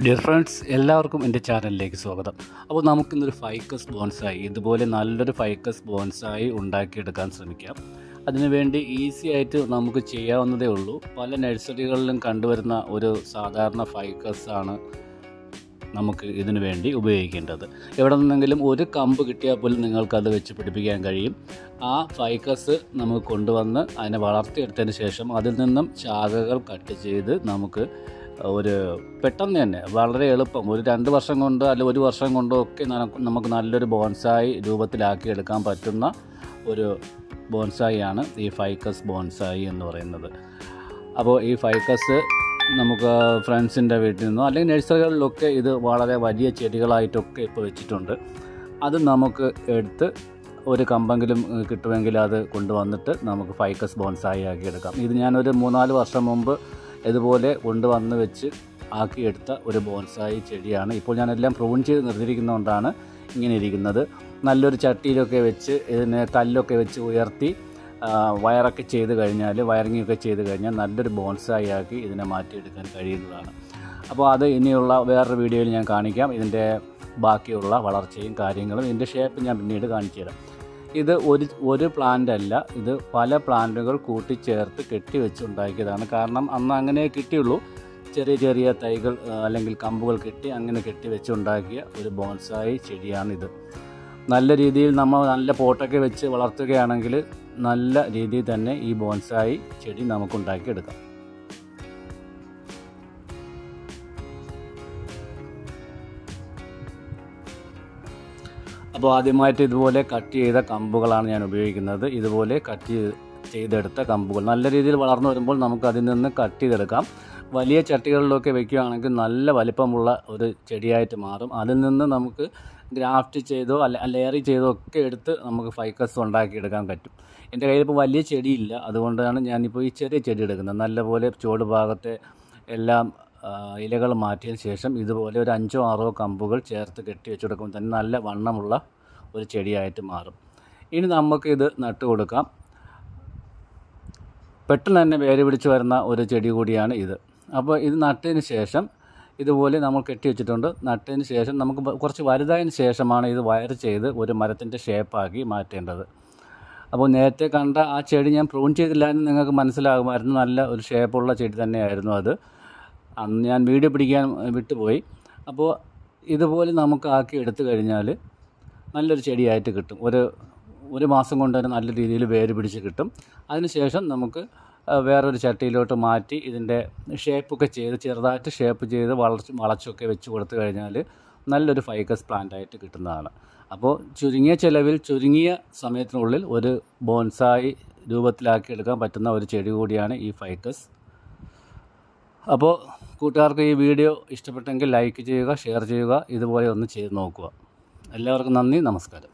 Dear friends, എല്ലാവർക്കും എൻ്റെ ചാനലിലേക്ക് സ്വാഗതം. അപ്പോൾ നമുക്കിന്നൊരു ഫൈക്കസ് ബോൺസായി, ഇതുപോലെ നല്ലൊരു ഫൈക്കസ് ബോൺസായി ഉണ്ടാക്കിയെടുക്കാൻ ശ്രമിക്കാം. അതിനുവേണ്ടി ഈസി ആയിട്ട് നമുക്ക് ചെയ്യാവുന്നതേ ഉള്ളൂ. പല നഴ്സറികളിലും കണ്ടുവരുന്ന ഒരു സാധാരണ ഫൈക്കസ് ആണ് നമുക്ക് ഇതിനു വേണ്ടി ഉപയോഗിക്കേണ്ടത്. എവിടെ നിന്നെങ്കിലും ഒരു കമ്പ് കിട്ടിയാൽ പോലും നിങ്ങൾക്കത് വെച്ച് പിടിപ്പിക്കാൻ കഴിയും. ആ ഫൈക്കസ് നമുക്ക് കൊണ്ടുവന്ന് അതിനെ വളർത്തിയെടുത്തതിന് ശേഷം അതിൽ നിന്നും ശാഖകൾ കട്ട് ചെയ്ത് നമുക്ക് പെട്ടെന്ന് തന്നെ വളരെ എളുപ്പം ഒരു 2 വർഷം കൊണ്ട് അല്ലെങ്കിൽ 1 വർഷം കൊണ്ടോ ഒക്കെ നമുക്ക് നല്ലൊരു ബോൺസായി രൂപത്തിലാക്കി എടുക്കാൻ പറ്റുന്ന ഒരു ബോൺസായിയാണ് ഈ ഫൈക്കസ് ബോൺസായി എന്ന് പറയുന്നത്. അപ്പോൾ ഈ ഫൈക്കസ് നമുക്ക് ഫ്രണ്ട്സിൻ്റെ വീട്ടിൽ നിന്നോ അല്ലെങ്കിൽ നഴ്സറികളിലൊക്കെ ഇത് വളരെ വലിയ ചെടികളായിട്ടൊക്കെ ഇപ്പോൾ വെച്ചിട്ടുണ്ട്. അത് നമുക്ക് എടുത്ത് ഒരു കമ്പെങ്കിലും കിട്ടുമെങ്കിൽ അത് കൊണ്ടുവന്നിട്ട് നമുക്ക് ഫൈക്കസ് ബോൺസായി ആക്കിയെടുക്കാം. ഇത് ഞാനൊരു 3-4 വർഷം മുമ്പ് ഇതുപോലെ കൊണ്ടുവന്ന് വെച്ച് ആക്കിയെടുത്ത ഒരു ബോൺസായി ചെടിയാണ്. ഇപ്പോൾ ഞാനെല്ലാം പ്രൂൺ ചെയ്ത് നിർത്തിയിരിക്കുന്നതുകൊണ്ടാണ് ഇങ്ങനെ ഇരിക്കുന്നത്. നല്ലൊരു ചട്ടിയിലൊക്കെ വെച്ച് ഇതിനെ കല്ലൊക്കെ വെച്ച് ഉയർത്തി വയറൊക്കെ ചെയ്ത് കഴിഞ്ഞാൽ വയറിങ്ങൊക്കെ ചെയ്ത് കഴിഞ്ഞാൽ നല്ലൊരു ബോൺസായി ആക്കി ഇതിനെ മാറ്റിയെടുക്കാൻ കഴിയുന്നതാണ്. അപ്പോൾ അത് ഇനിയുള്ള വേറൊരു വീഡിയോയിൽ ഞാൻ കാണിക്കാം. ഇതിൻ്റെ ബാക്കിയുള്ള വളർച്ചയും കാര്യങ്ങളും ഇതിൻ്റെ ഷേപ്പ് ഞാൻ പിന്നീട് കാണിച്ചു തരാം. ഇത് ഒരു പ്ലാന്റ് അല്ല, ഇത് പല പ്ലാന്റുകൾ കൂട്ടിച്ചേർത്ത് കെട്ടിവെച്ചുണ്ടാക്കിയതാണ്. കാരണം അന്ന് അങ്ങനെ കിട്ടിയുള്ളൂ, ചെറിയ ചെറിയ തൈകൾ അല്ലെങ്കിൽ കമ്പുകൾ കെട്ടി അങ്ങനെ കെട്ടിവെച്ചുണ്ടാക്കിയ ഒരു ബോൺസായി ചെടിയാണിത്. നല്ല രീതിയിൽ നമ്മൾ നല്ല പോട്ടൊക്കെ വെച്ച് വളർത്തുകയാണെങ്കിൽ നല്ല രീതിയിൽ തന്നെ ഈ ബോൺസായി ചെടി നമുക്കുണ്ടാക്കിയെടുക്കാം. അപ്പോൾ ആദ്യമായിട്ട് ഇതുപോലെ കട്ട് ചെയ്ത കമ്പുകളാണ് ഞാൻ ഉപയോഗിക്കുന്നത്. ഇതുപോലെ കട്ട് ചെയ്തെടുത്ത കമ്പുകൾ നല്ല രീതിയിൽ വളർന്നു വരുമ്പോൾ നമുക്ക് അതിൽ നിന്ന് കട്ട് ചെയ്തെടുക്കാം. വലിയ ചട്ടികളിലൊക്കെ വയ്ക്കുകയാണെങ്കിൽ നല്ല വലിപ്പമുള്ള ഒരു ചെടിയായിട്ട് മാറും. അതിൽ നിന്ന് നമുക്ക് ഗ്രാഫ്റ്റ് ചെയ്തോ ലെയറി ചെയ്തോ ഒക്കെ എടുത്ത് നമുക്ക് ഫൈക്കസ് ഉണ്ടാക്കിയെടുക്കാൻ പറ്റും. എൻ്റെ കയ്യിലിപ്പോൾ വലിയ ചെടിയില്ല, അതുകൊണ്ടാണ് ഞാനിപ്പോൾ ഈ ചെറിയ ചെടി എടുക്കുന്നത്. നല്ലപോലെ ചുവട് ഭാഗത്തെ എല്ലാം ഇലകൾ മാറ്റിയതിന് ശേഷം ഇതുപോലെ ഒരു 5-6 കമ്പുകൾ ചേർത്ത് കെട്ടി വെച്ച് കൊടുക്കുമ്പോൾ തന്നെ നല്ല വണ്ണമുള്ള ഒരു ചെടിയായിട്ട് മാറും. ഇനി നമുക്കിത് നട്ട് കൊടുക്കാം. പെട്ടെന്ന് തന്നെ വേര് പിടിച്ച് വരുന്ന ഒരു ചെടി കൂടിയാണ് ഇത്. അപ്പോൾ ഇത് നട്ടതിന് ശേഷം ഇതുപോലെ നമ്മൾ കെട്ടി വെച്ചിട്ടുണ്ട്. നട്ടതിന് ശേഷം നമുക്ക് കുറച്ച് വലുതായതിന് ശേഷമാണ് ഇത് വയർ ചെയ്ത് ഒരു മരത്തിൻ്റെ ഷേപ്പാക്കി മാറ്റേണ്ടത്. അപ്പോൾ നേരത്തെ കണ്ട ആ ചെടി ഞാൻ പ്രൂൺ ചെയ്തില്ല എന്ന് നിങ്ങൾക്ക് മനസ്സിലാകുമായിരുന്നു. നല്ല ഒരു ഷേപ്പുള്ള ചെടി തന്നെയായിരുന്നു അത്. അന്ന് ഞാൻ വീഡിയോ പിടിക്കാൻ വിട്ടുപോയി. അപ്പോൾ ഇതുപോലെ നമുക്ക് ആക്കി എടുത്തു കഴിഞ്ഞാൽ നല്ലൊരു ചെടിയായിട്ട് കിട്ടും. ഒരു മാസം കൊണ്ട് തന്നെ നല്ല രീതിയിൽ വേര് പിടിച്ച് കിട്ടും. അതിനുശേഷം നമുക്ക് വേറൊരു ചട്ടിയിലോട്ട് മാറ്റി ഇതിൻ്റെ ഷേപ്പൊക്കെ ചെയ്ത് ചെറുതായിട്ട് ഷേപ്പ് ചെയ്ത് വളച്ചൊക്കെ വെച്ച് കൊടുത്തു കഴിഞ്ഞാൽ നല്ലൊരു ഫൈക്കസ് പ്ലാന്റായിട്ട് കിട്ടുന്നതാണ്. അപ്പോൾ ചുരുങ്ങിയ ചിലവിൽ ചുരുങ്ങിയ സമയത്തിനുള്ളിൽ ഒരു ബോൺസായി രൂപത്തിലാക്കി എടുക്കാൻ പറ്റുന്ന ഒരു ചെടി കൂടിയാണ് ഈ ഫൈക്കസ്. അപ്പോൾ കൂട്ടുകാർക്ക് ഈ വീഡിയോ ഇഷ്ടപ്പെട്ടെങ്കിൽ ലൈക്ക് ചെയ്യുക, ഷെയർ ചെയ്യുക, ഇതുപോലെ ഒന്ന് ചെയ്ത് നോക്കുക. എല്ലാവർക്കും നന്ദി, നമസ്കാരം.